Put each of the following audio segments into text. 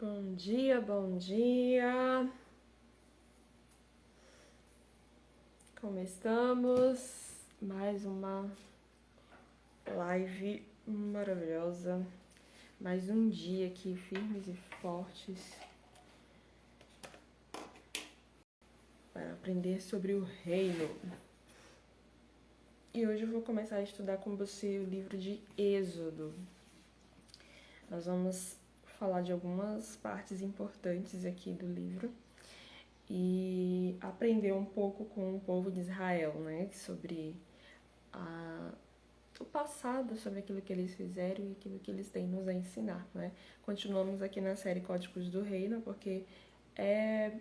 Bom dia, bom dia. Como estamos? Mais uma live maravilhosa. Mais um dia aqui, firmes e fortes, para aprender sobre o reino. E hoje eu vou começar a estudar com você o livro de Êxodo. Nós vamos falar de algumas partes importantes aqui do livro e aprender um pouco com o povo de Israel, né? Sobre o passado, sobre aquilo que eles fizeram e aquilo que eles têm nos a ensinar, né? Continuamos aqui na série Códigos do Reino, porque é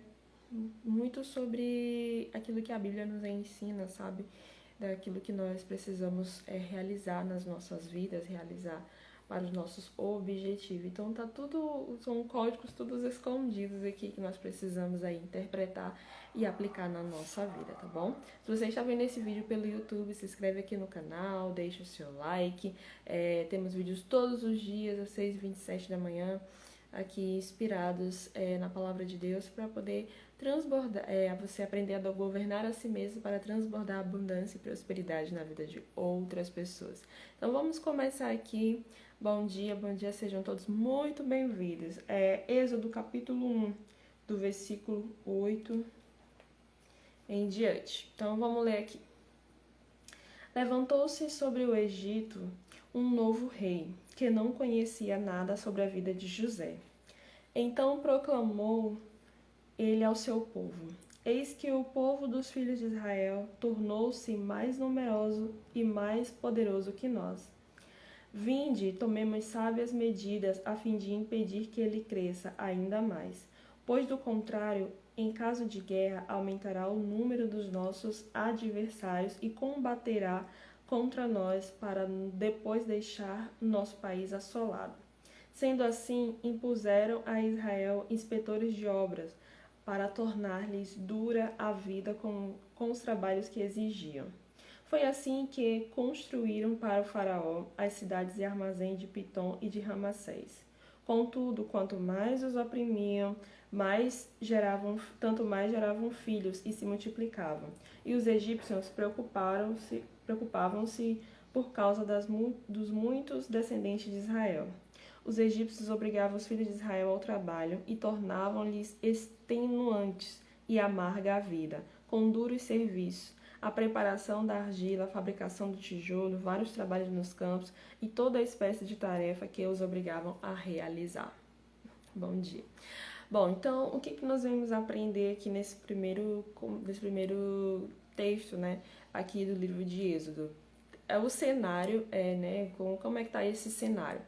muito sobre aquilo que a Bíblia nos ensina, sabe? Daquilo que nós precisamos realizar nas nossas vidas, realizar para os nossos objetivos. Então tá tudo, são códigos todos escondidos aqui que nós precisamos aí interpretar e aplicar na nossa vida, tá bom? Se você está vendo esse vídeo pelo YouTube, se inscreve aqui no canal, deixa o seu like. Temos vídeos todos os dias às 6h27 da manhã, aqui inspirados na palavra de Deus para poder transbordar, você aprender a governar a si mesmo para transbordar abundância e prosperidade na vida de outras pessoas. Então vamos começar aqui. Bom dia, sejam todos muito bem-vindos. Êxodo capítulo 1, do versículo 8 em diante. Então vamos ler aqui. Levantou-se sobre o Egito um novo rei, que não conhecia nada sobre a vida de José. Então proclamou ele ao seu povo: Eis que o povo dos filhos de Israel tornou-se mais numeroso e mais poderoso que nós. Vinde, tomemos sábias medidas a fim de impedir que ele cresça ainda mais, pois do contrário, em caso de guerra, aumentará o número dos nossos adversários e combaterá contra nós para depois deixar nosso país assolado. Sendo assim, impuseram a Israel inspetores de obras, para tornar-lhes dura a vida com os trabalhos que exigiam. Foi assim que construíram para o faraó as cidades e armazéns de Pitom e de Ramassés. Contudo, quanto mais os oprimiam, tanto mais geravam filhos e se multiplicavam. E os egípcios preocupavam-se por causa dos muitos descendentes de Israel. Os egípcios obrigavam os filhos de Israel ao trabalho e tornavam-lhes extenuantes e amarga a vida, com duros serviços, a preparação da argila, a fabricação do tijolo, vários trabalhos nos campos e toda a espécie de tarefa que os obrigavam a realizar. Bom dia. Bom, então, o que nós vamos aprender aqui nesse primeiro texto, né, aqui do livro de Êxodo? O cenário, né, como é que está esse cenário?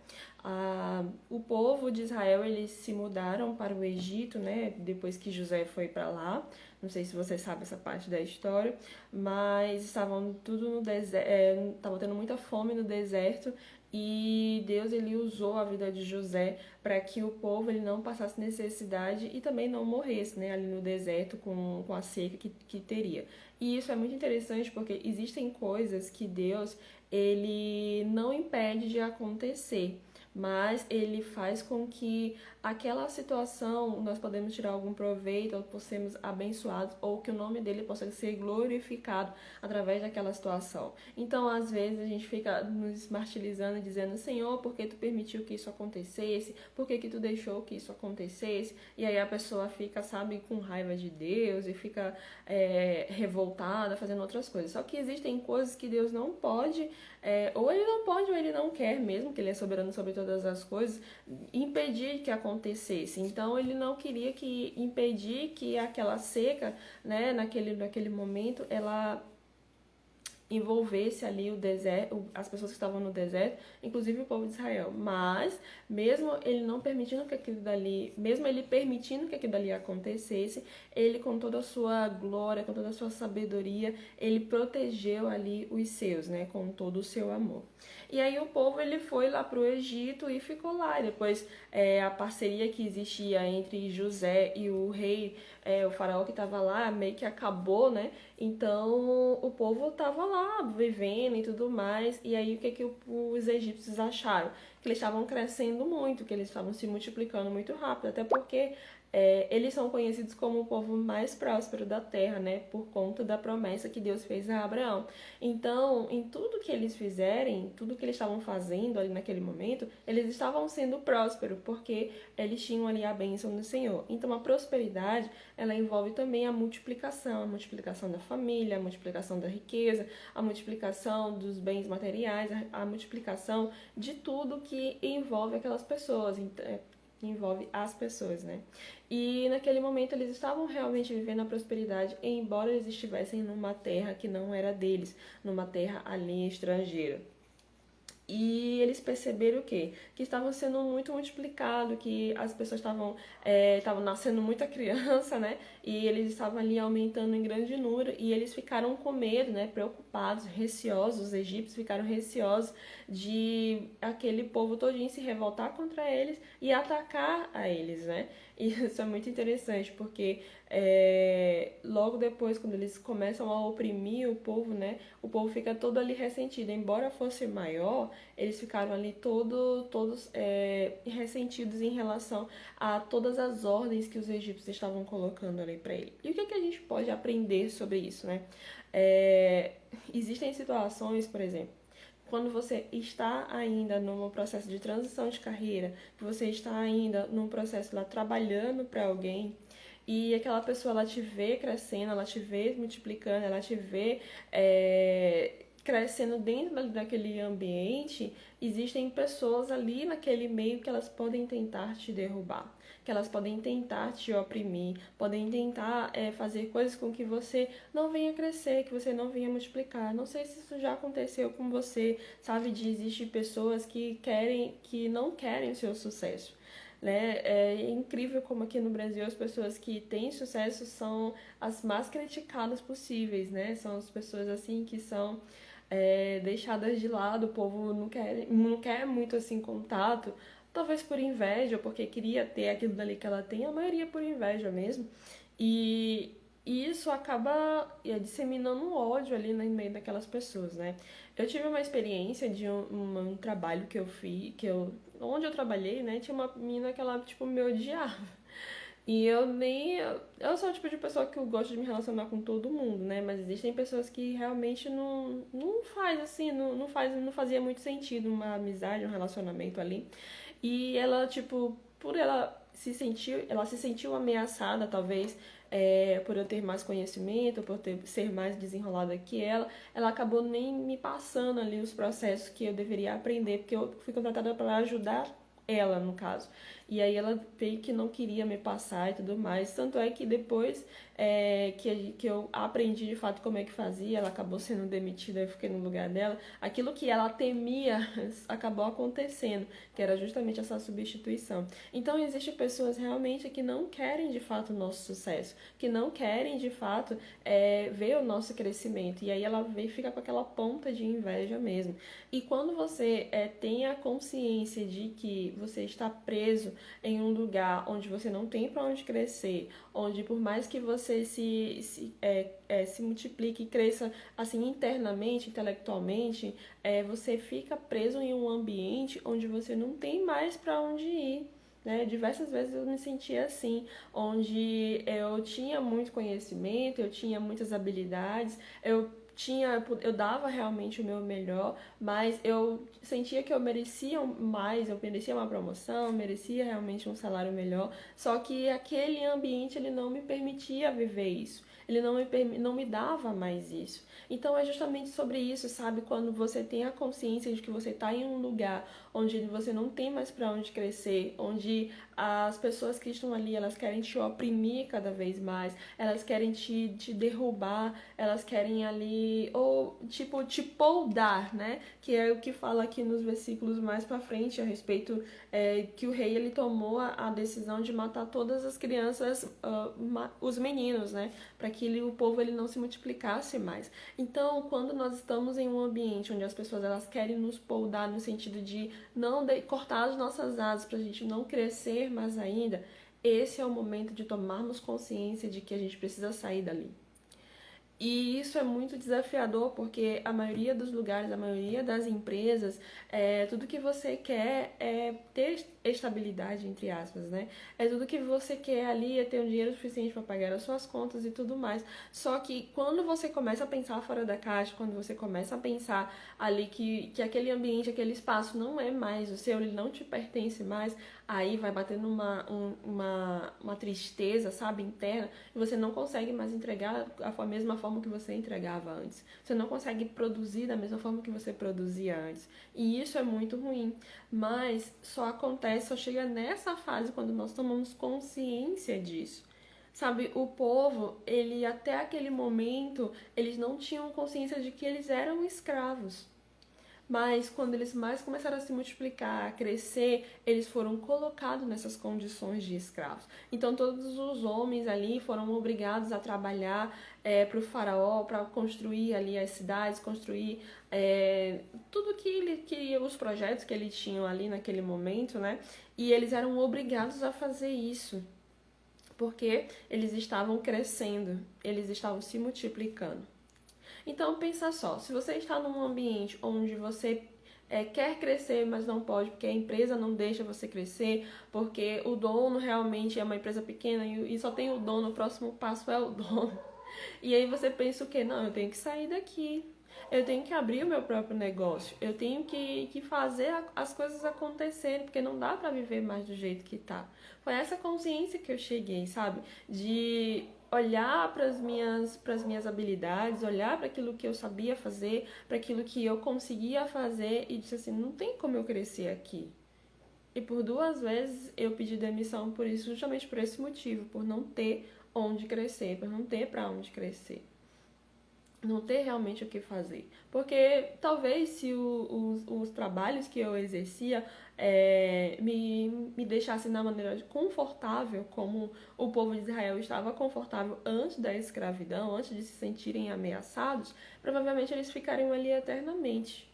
O povo de Israel, eles se mudaram para o Egito, né, depois que José foi para lá. Não sei se você sabe essa parte da história, mas estavam tudo no deserto, estavam tendo muita fome no deserto, e Deus, ele usou a vida de José para que o povo ele não passasse necessidade e também não morresse, né, ali no deserto com a seca que teria. E isso é muito interessante porque existem coisas que Deus ele não impede de acontecer, mas ele faz com que aquela situação nós podemos tirar algum proveito, ou possamos abençoados, ou que o nome dele possa ser glorificado através daquela situação. Então, às vezes, a gente fica nos martirizando, dizendo: Senhor, por que tu permitiu que isso acontecesse? Por que tu deixou que isso acontecesse? E aí a pessoa fica, sabe, com raiva de Deus e fica revoltada, fazendo outras coisas. Só que existem coisas que Deus não pode, ou ele não pode, ou ele não quer mesmo, que ele é soberano sobre todas as coisas, impedir que acontecesse. Então ele não queria impedir que aquela seca, né, naquele momento, ela envolvesse ali o deserto, as pessoas que estavam no deserto, inclusive o povo de Israel. Mas, mesmo ele não permitindo que aquilo dali, mesmo ele permitindo que aquilo dali acontecesse, ele, com toda a sua glória, com toda a sua sabedoria, ele protegeu ali os seus, né, com todo o seu amor. E aí o povo, ele foi lá para o Egito e ficou lá. E depois a parceria que existia entre José e o rei, o faraó que estava lá, meio que acabou, né? Então o povo estava lá vivendo e tudo mais. E aí o que os egípcios acharam? que eles estavam crescendo muito, que eles estavam se multiplicando muito rápido, até porque eles são conhecidos como o povo mais próspero da terra, né? Por conta da promessa que Deus fez a Abraão. Então, em tudo que eles fizerem, tudo que eles estavam fazendo ali naquele momento, eles estavam sendo prósperos, porque eles tinham ali a bênção do Senhor. Então, a prosperidade, ela envolve também a multiplicação da família, a multiplicação da riqueza, a multiplicação dos bens materiais, a multiplicação de tudo que envolve aquelas pessoas. Envolve as pessoas, né? E naquele momento eles estavam realmente vivendo a prosperidade, embora eles estivessem numa terra que não era deles, numa terra alheia, estrangeira. E eles perceberam o quê? Que estavam sendo muito multiplicado, que as pessoas estavam nascendo muita criança, né? E eles estavam ali aumentando em grande número e eles ficaram com medo, né? Preocupados, receosos, os egípcios ficaram receosos de aquele povo todinho se revoltar contra eles e atacar a eles, né? E isso é muito interessante, porque logo depois, quando eles começam a oprimir o povo, né? O povo fica todo ali ressentido. Embora fosse maior, eles ficaram ali todos ressentidos em relação a todas as ordens que os egípcios estavam colocando ali para ele. E o que a gente pode aprender sobre isso, né? Existem situações, por exemplo, quando você está ainda num processo de transição de carreira, que você está ainda num processo lá trabalhando para alguém, e aquela pessoa ela te vê crescendo, ela te vê multiplicando, ela te vê crescendo dentro daquele ambiente, existem pessoas ali naquele meio que elas podem tentar te derrubar, que elas podem tentar te oprimir, podem tentar fazer coisas com que você não venha crescer, que você não venha multiplicar. Não sei se isso já aconteceu com você, sabe? Existem pessoas que não querem o seu sucesso. Né? É incrível como aqui no Brasil as pessoas que têm sucesso são as mais criticadas possíveis, né? São as pessoas assim que são deixadas de lado, o povo não quer muito assim contato, talvez por inveja, porque queria ter aquilo dali que ela tem, a maioria por inveja mesmo. E isso acaba disseminando um ódio ali no meio daquelas pessoas, né? Eu tive uma experiência de um trabalho que eu fiz, onde eu trabalhei, né? Tinha uma menina que ela, tipo, me odiava. E eu sou o tipo de pessoa que eu gosto de me relacionar com todo mundo, né? Mas existem pessoas que realmente não faz assim, não fazia muito sentido uma amizade, um relacionamento ali. E ela, tipo, ela se sentiu ameaçada, talvez, por eu ter mais conhecimento, ser mais desenrolada que ela acabou nem me passando ali os processos que eu deveria aprender, porque eu fui contratada para ajudar ela, no caso. E aí ela veio que não queria me passar e tudo mais. Tanto é que depois que eu aprendi de fato como é que fazia, ela acabou sendo demitida, eu fiquei no lugar dela. Aquilo que ela temia acabou acontecendo, que era justamente essa substituição. Então existem pessoas realmente que não querem de fato o nosso sucesso, que não querem de fato ver o nosso crescimento. E aí ela fica com aquela ponta de inveja mesmo. E quando você tem a consciência de que você está preso em um lugar onde você não tem para onde crescer, onde por mais que você se multiplique e cresça assim internamente, intelectualmente, você fica preso em um ambiente onde você não tem mais para onde ir. Né? Diversas vezes eu me sentia assim, onde eu tinha muito conhecimento, eu tinha muitas habilidades, eu dava realmente o meu melhor, mas eu sentia que eu merecia mais, eu merecia uma promoção, merecia realmente um salário melhor, só que aquele ambiente ele não me permitia viver isso, ele não me dava mais isso. Então é justamente sobre isso, sabe? Quando você tem a consciência de que você está em um lugar onde você não tem mais para onde crescer, onde as pessoas que estão ali, elas querem te oprimir cada vez mais, elas querem te derrubar, elas querem ali, ou tipo, te poldar, né? Que é o que fala aqui nos versículos mais pra frente a respeito que o rei ele tomou a decisão de matar todas as crianças, os meninos, né? Para que o povo ele não se multiplicasse mais. Então, quando nós estamos em um ambiente onde as pessoas elas querem nos poldar no sentido de não cortar as nossas asas para a gente não crescer mais ainda, esse é o momento de tomarmos consciência de que a gente precisa sair dali. E isso é muito desafiador porque a maioria dos lugares, a maioria das empresas, tudo que você quer é ter estabilidade, entre aspas, né? É tudo que você quer ali, é ter um dinheiro suficiente para pagar as suas contas e tudo mais. Só que quando você começa a pensar fora da caixa, quando você começa a pensar ali que aquele ambiente, aquele espaço não é mais o seu, ele não te pertence mais, aí vai batendo uma tristeza, sabe, interna, e você não consegue mais entregar da mesma forma que você entregava antes. Você não consegue produzir da mesma forma que você produzia antes. E isso é muito ruim. Mas só acontece, só chega nessa fase quando nós tomamos consciência disso. Sabe, o povo, ele até aquele momento, eles não tinham consciência de que eles eram escravos. Mas quando eles mais começaram a se multiplicar, a crescer, eles foram colocados nessas condições de escravos. Então todos os homens ali foram obrigados a trabalhar para o faraó, para construir ali as cidades, construir tudo que os projetos que ele tinha ali naquele momento, né? E eles eram obrigados a fazer isso, porque eles estavam crescendo, eles estavam se multiplicando. Então pensa só, se você está num ambiente onde você quer crescer, mas não pode, porque a empresa não deixa você crescer, porque o dono realmente é uma empresa pequena e só tem o dono, o próximo passo é o dono. E aí você pensa o quê? Não, eu tenho que sair daqui. Eu tenho que abrir o meu próprio negócio. Eu tenho que fazer as coisas acontecerem, porque não dá pra viver mais do jeito que tá. Foi essa consciência que eu cheguei, sabe? De olhar para as minhas habilidades, olhar para aquilo que eu sabia fazer, para aquilo que eu conseguia fazer e disse assim, não tem como eu crescer aqui. E por 2 vezes eu pedi demissão por isso, justamente por esse motivo, por não ter onde crescer, por não ter para onde crescer. Não ter realmente o que fazer. Porque talvez se os trabalhos que eu exercia me deixassem na maneira confortável, como o povo de Israel estava confortável antes da escravidão, antes de se sentirem ameaçados, provavelmente eles ficariam ali eternamente.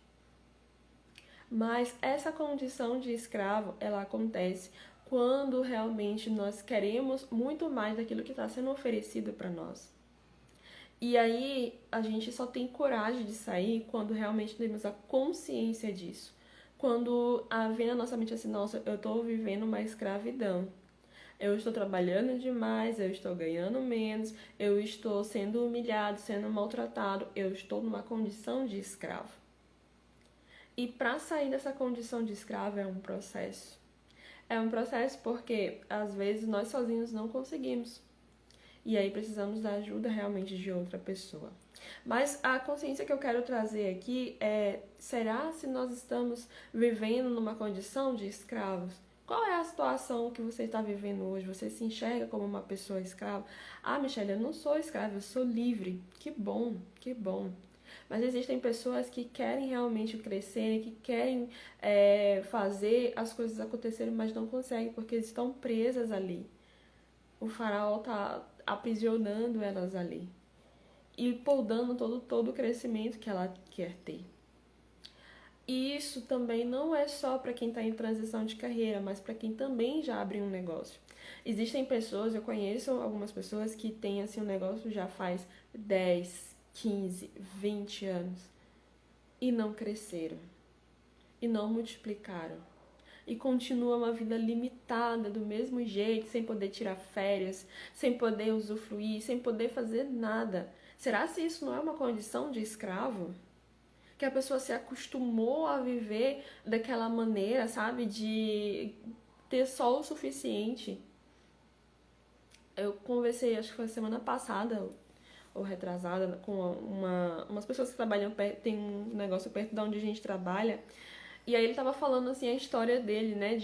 Mas essa condição de escravo, ela acontece quando realmente nós queremos muito mais daquilo que está sendo oferecido para nós. E aí a gente só tem coragem de sair quando realmente temos a consciência disso. Quando vem na nossa mente assim, nossa, eu estou vivendo uma escravidão. Eu estou trabalhando demais, eu estou ganhando menos, eu estou sendo humilhado, sendo maltratado, eu estou numa condição de escravo. E para sair dessa condição de escravo é um processo. É um processo porque às vezes nós sozinhos não conseguimos. E aí precisamos da ajuda realmente de outra pessoa. Mas a consciência que eu quero trazer aqui será se nós estamos vivendo numa condição de escravos? Qual é a situação que você está vivendo hoje? Você se enxerga como uma pessoa escrava? Ah, Michelle, eu não sou escrava, eu sou livre. Que bom, que bom. Mas existem pessoas que querem realmente crescer, que querem fazer as coisas acontecerem, mas não conseguem porque estão presas ali. O faraó está aprisionando elas ali e podando todo o crescimento que ela quer ter. E isso também não é só para quem está em transição de carreira, mas para quem também já abriu um negócio. Existem pessoas, eu conheço algumas pessoas que têm assim um negócio já faz 10, 15, 20 anos e não cresceram e não multiplicaram. E continua uma vida limitada do mesmo jeito, sem poder tirar férias, sem poder usufruir, sem poder fazer nada. Será se isso não é uma condição de escravo? Que a pessoa se acostumou a viver daquela maneira, sabe? De ter só o suficiente. Eu conversei, acho que foi semana passada ou retrasada, com umas pessoas que trabalham perto, tem um negócio perto de onde a gente trabalha. E aí ele tava falando, assim, a história dele, né,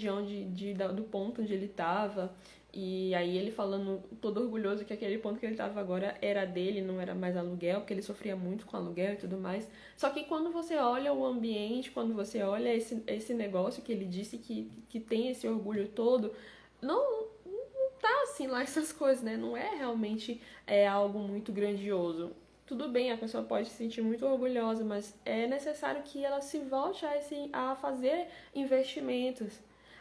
do ponto onde ele tava. E aí ele falando, todo orgulhoso que aquele ponto que ele tava agora era dele, não era mais aluguel, porque ele sofria muito com aluguel e tudo mais. Só que quando você olha o ambiente, quando você olha esse negócio que ele disse que tem esse orgulho todo, não tá assim lá essas coisas, né? Não é realmente algo muito grandioso. Tudo bem, a pessoa pode se sentir muito orgulhosa, mas é necessário que ela se volte a fazer investimentos,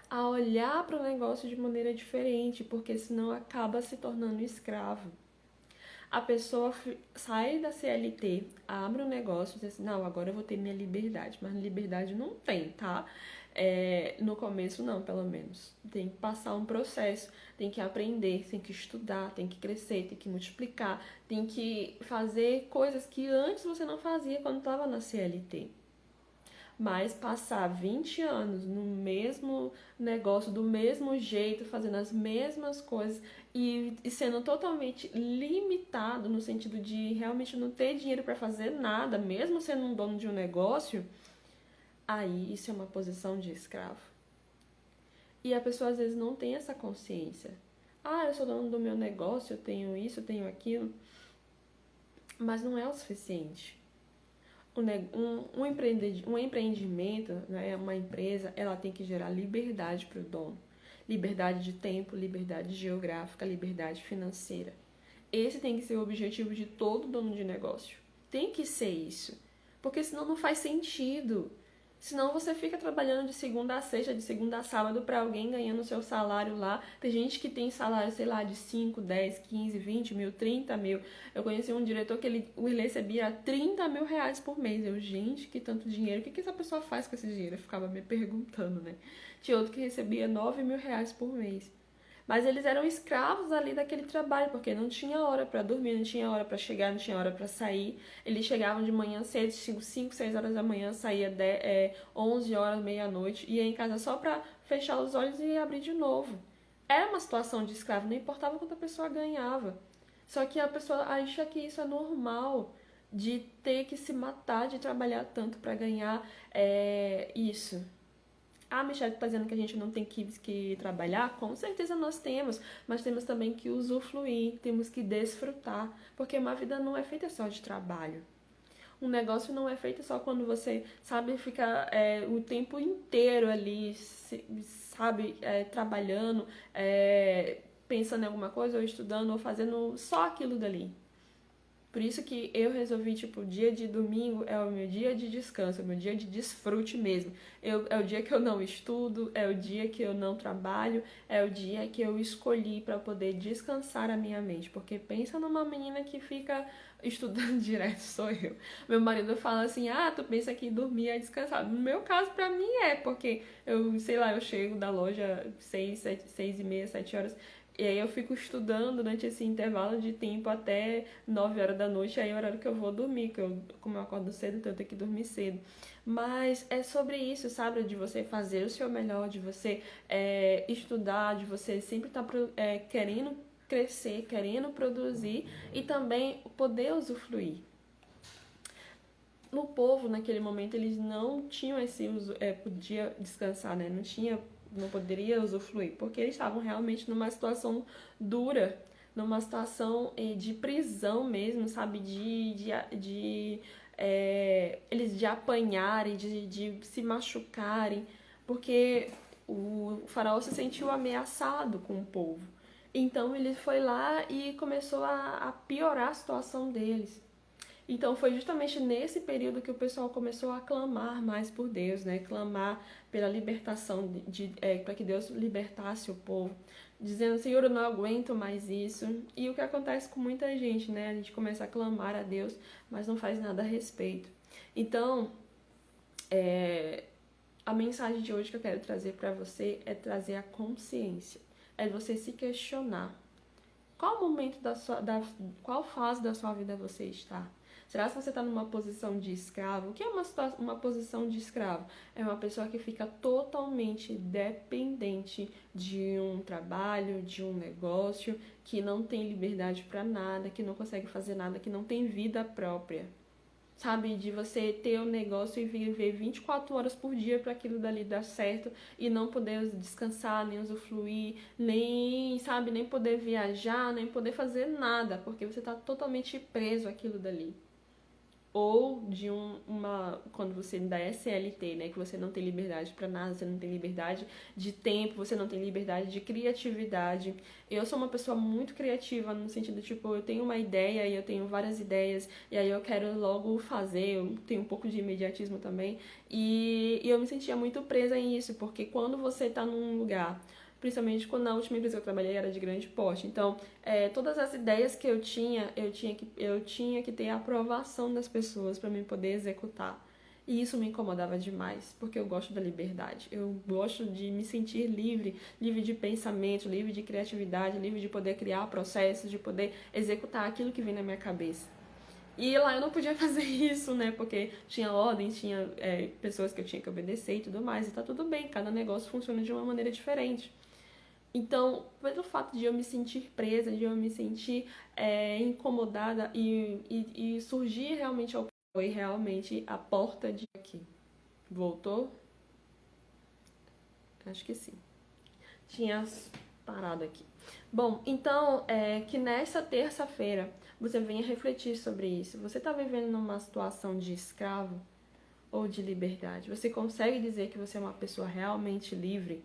a olhar para o negócio de maneira diferente, porque senão acaba se tornando escravo. A pessoa sai da CLT, abre um negócio e diz assim, não, agora eu vou ter minha liberdade. Mas liberdade não tem, tá? No começo não, pelo menos. Tem que passar um processo, tem que aprender, tem que estudar, tem que crescer, tem que multiplicar, tem que fazer coisas que antes você não fazia quando estava na CLT. Mas passar 20 anos no mesmo negócio, do mesmo jeito, fazendo as mesmas coisas e sendo totalmente limitado no sentido de realmente não ter dinheiro para fazer nada, mesmo sendo um dono de um negócio, aí isso é uma posição de escravo. E a pessoa às vezes não tem essa consciência. Ah, eu sou dono do meu negócio, eu tenho isso, eu tenho aquilo. Mas não é o suficiente. Um empreendimento, né, uma empresa, ela tem que gerar liberdade para o dono. Liberdade de tempo, liberdade geográfica, liberdade financeira. Esse tem que ser o objetivo de todo dono de negócio. Tem que ser isso. Porque senão não faz sentido. Senão você fica trabalhando de segunda a sexta, de segunda a sábado para alguém ganhando o seu salário lá. Tem gente que tem salário, sei lá, de 5, 10, 15, 20 mil, 30 mil. Eu conheci um diretor que ele recebia 30 mil reais por mês. Eu, gente, que tanto dinheiro. O que essa pessoa faz com esse dinheiro? Eu ficava me perguntando, né? Tinha outro que recebia 9 mil reais por mês. Mas eles eram escravos ali daquele trabalho, porque não tinha hora para dormir, não tinha hora para chegar, não tinha hora para sair. Eles chegavam de manhã cedo, 5, 6 horas da manhã, saía 11 horas, meia-noite, ia em casa só para fechar os olhos e abrir de novo. Era uma situação de escravo, não importava quanto a pessoa ganhava. Só que a pessoa acha que isso é normal, de ter que se matar, de trabalhar tanto para ganhar isso. A Michelle está dizendo que a gente não tem que trabalhar, com certeza nós temos, mas temos também que usufruir, temos que desfrutar, porque uma vida não é feita só de trabalho. Um negócio não é feito só quando você, sabe, fica o tempo inteiro ali, sabe, trabalhando, pensando em alguma coisa, ou estudando, ou fazendo só aquilo dali. Por isso que eu resolvi, tipo, o dia de domingo é o meu dia de descanso, é o meu dia de desfrute mesmo. É o dia que eu não estudo, é o dia que eu não trabalho, é o dia que eu escolhi para poder descansar a minha mente. Porque pensa numa menina que fica estudando direto, sou eu. Meu marido fala assim, tu pensa que dormir é descansar. No meu caso, pra mim porque eu, sei lá, eu chego da loja 6h30, 7 horas. E aí eu fico estudando durante esse intervalo de tempo até 9 horas da noite, aí é o horário que eu vou dormir, como eu acordo cedo, então eu tenho que dormir cedo. Mas é sobre isso, sabe? De você fazer o seu melhor, de você estudar, de você sempre estar querendo crescer, querendo produzir e também poder usufruir. No povo, naquele momento, eles não tinham podia descansar, né? Não poderia usufruir, porque eles estavam realmente numa situação dura, numa situação de prisão mesmo, sabe? Eles de apanharem, de se machucarem, porque o faraó se sentiu ameaçado com o povo. Então ele foi lá e começou a piorar a situação deles. Então foi justamente nesse período que o pessoal começou a clamar mais por Deus, né? Clamar pela libertação, para que Deus libertasse o povo, dizendo, Senhor, eu não aguento mais isso. E o que acontece com muita gente, né? A gente começa a clamar a Deus, mas não faz nada a respeito. Então, a mensagem de hoje que eu quero trazer para você é trazer a consciência, é você se questionar. Qual momento qual fase da sua vida você está? Será que você está numa posição de escravo? O que é uma posição de escravo? É uma pessoa que fica totalmente dependente de um trabalho, de um negócio, que não tem liberdade para nada, que não consegue fazer nada, que não tem vida própria. Sabe, de você ter um negócio e viver 24 horas por dia para aquilo dali dar certo e não poder descansar, nem usufruir, nem poder viajar, nem poder fazer nada, porque você está totalmente preso àquilo dali. Ou de quando você ainda é CLT, né, que você não tem liberdade para nada, você não tem liberdade de tempo, você não tem liberdade de criatividade. Eu sou uma pessoa muito criativa no sentido, tipo, eu tenho uma ideia e eu tenho várias ideias e aí eu quero logo fazer, eu tenho um pouco de imediatismo também e eu me sentia muito presa em isso, porque quando você tá num lugar principalmente quando na última empresa que eu trabalhei era de grande porte. Então, todas as ideias que eu tinha que ter a aprovação das pessoas para me poder executar. E isso me incomodava demais, porque eu gosto da liberdade. Eu gosto de me sentir livre, livre de pensamento, livre de criatividade, livre de poder criar processos, de poder executar aquilo que vem na minha cabeça. E lá eu não podia fazer isso, né? Porque tinha ordens, tinha pessoas que eu tinha que obedecer e tudo mais. E tá tudo bem, cada negócio funciona de uma maneira diferente. Então, pelo fato de eu me sentir presa, de eu me sentir incomodada e surgir realmente foi realmente a porta de aqui. Voltou? Acho que sim. Tinha parado aqui. Bom, então, que nessa terça-feira você venha refletir sobre isso. Você está vivendo numa situação de escravo ou de liberdade? Você consegue dizer que você é uma pessoa realmente livre?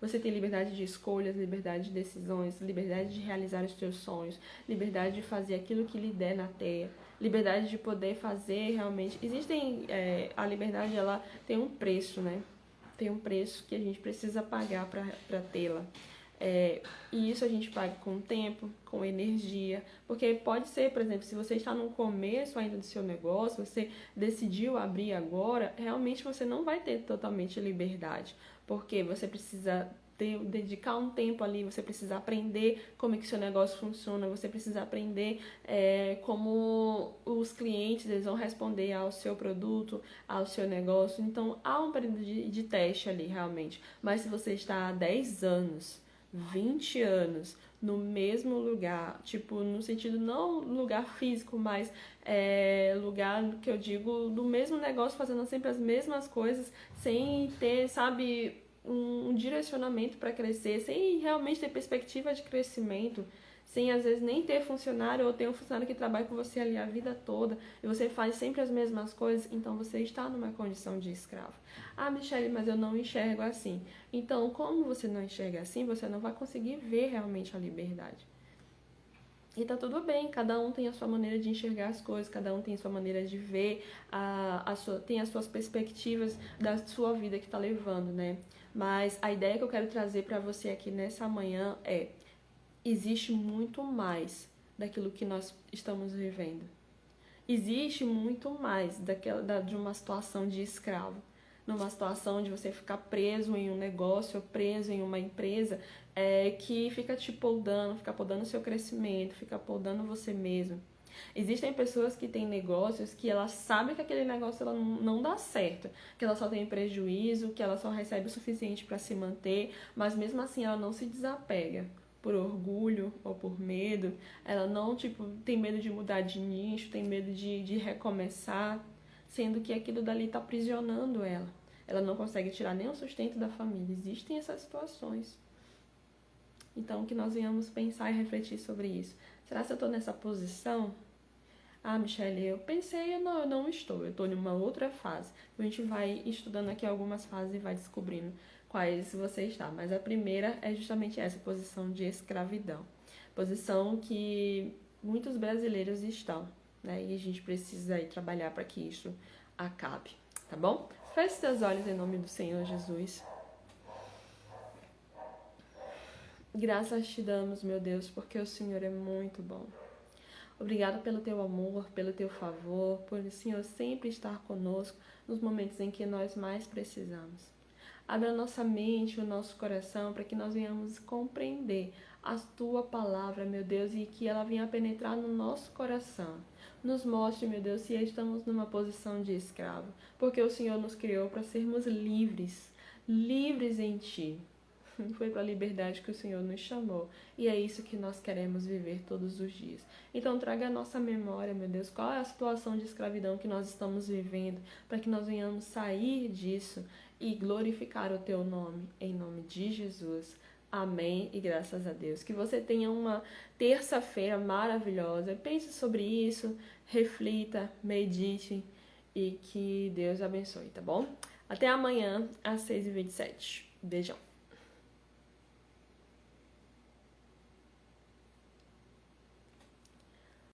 Você tem liberdade de escolhas, liberdade de decisões, liberdade de realizar os seus sonhos, liberdade de fazer aquilo que lhe der na teia, liberdade de poder fazer realmente. A liberdade, ela tem um preço, né? Tem um preço que a gente precisa pagar para tê-la. E isso a gente paga com tempo, com energia, porque pode ser, por exemplo, se você está no começo ainda do seu negócio, você decidiu abrir agora, realmente você não vai ter totalmente liberdade, porque você precisa dedicar um tempo ali, você precisa aprender como é que seu negócio funciona, você precisa aprender como os clientes eles vão responder ao seu produto, ao seu negócio. Então há um período de teste ali realmente, mas se você está há 10 anos 20 anos no mesmo lugar, tipo, no sentido não lugar físico, mas lugar que eu digo do mesmo negócio, fazendo sempre as mesmas coisas, sem ter, sabe, um direcionamento para crescer, sem realmente ter perspectiva de crescimento, sem às vezes nem ter funcionário ou ter um funcionário que trabalha com você ali a vida toda e você faz sempre as mesmas coisas, então você está numa condição de escravo. Ah, Michelle, mas eu não enxergo assim. Então, como você não enxerga assim, você não vai conseguir ver realmente a liberdade. E tá tudo bem, cada um tem a sua maneira de enxergar as coisas, cada um tem a sua maneira de ver, tem as suas perspectivas da sua vida que tá levando, né? Mas a ideia que eu quero trazer para você aqui nessa manhã existe muito mais daquilo que nós estamos vivendo. Existe muito mais de uma situação de escravo. Numa situação de você ficar preso em um negócio, preso em uma empresa que fica te podando, fica podando o seu crescimento, fica podando você mesmo. Existem pessoas que têm negócios que elas sabem que aquele negócio ela não dá certo, que ela só tem prejuízo, que ela só recebe o suficiente para se manter, mas mesmo assim ela não se desapega por orgulho ou por medo. Ela não, tem medo de mudar de nicho, tem medo de recomeçar, sendo que aquilo dali está aprisionando ela. Ela não consegue tirar nem o sustento da família. Existem essas situações. Então, que nós venhamos pensar e refletir sobre isso. Será que eu estou nessa posição? Ah, Michelle, eu pensei, eu não estou. Eu estou em uma outra fase. A gente vai estudando aqui algumas fases e vai descobrindo quais você está. Mas a primeira é justamente essa posição de escravidão. Posição que muitos brasileiros estão, né? E a gente precisa aí trabalhar para que isso acabe, tá bom? Feche seus olhos em nome do Senhor Jesus. Graças te damos, meu Deus, porque o Senhor é muito bom. Obrigado pelo teu amor, pelo teu favor, por o Senhor sempre estar conosco nos momentos em que nós mais precisamos. Abra a nossa mente, o nosso coração, para que nós venhamos compreender a tua palavra, meu Deus, e que ela venha penetrar no nosso coração. Nos mostre, meu Deus, se estamos numa posição de escravo, porque o Senhor nos criou para sermos livres, livres em ti. Foi para a liberdade que o Senhor nos chamou. E é isso que nós queremos viver todos os dias. Então traga a nossa memória, meu Deus, qual é a situação de escravidão que nós estamos vivendo, para que nós venhamos sair disso e glorificar o teu nome, em nome de Jesus. Amém e graças a Deus. Que você tenha uma terça-feira maravilhosa. Pense sobre isso, reflita, medite e que Deus abençoe, tá bom? Até amanhã, às 6h27. Beijão.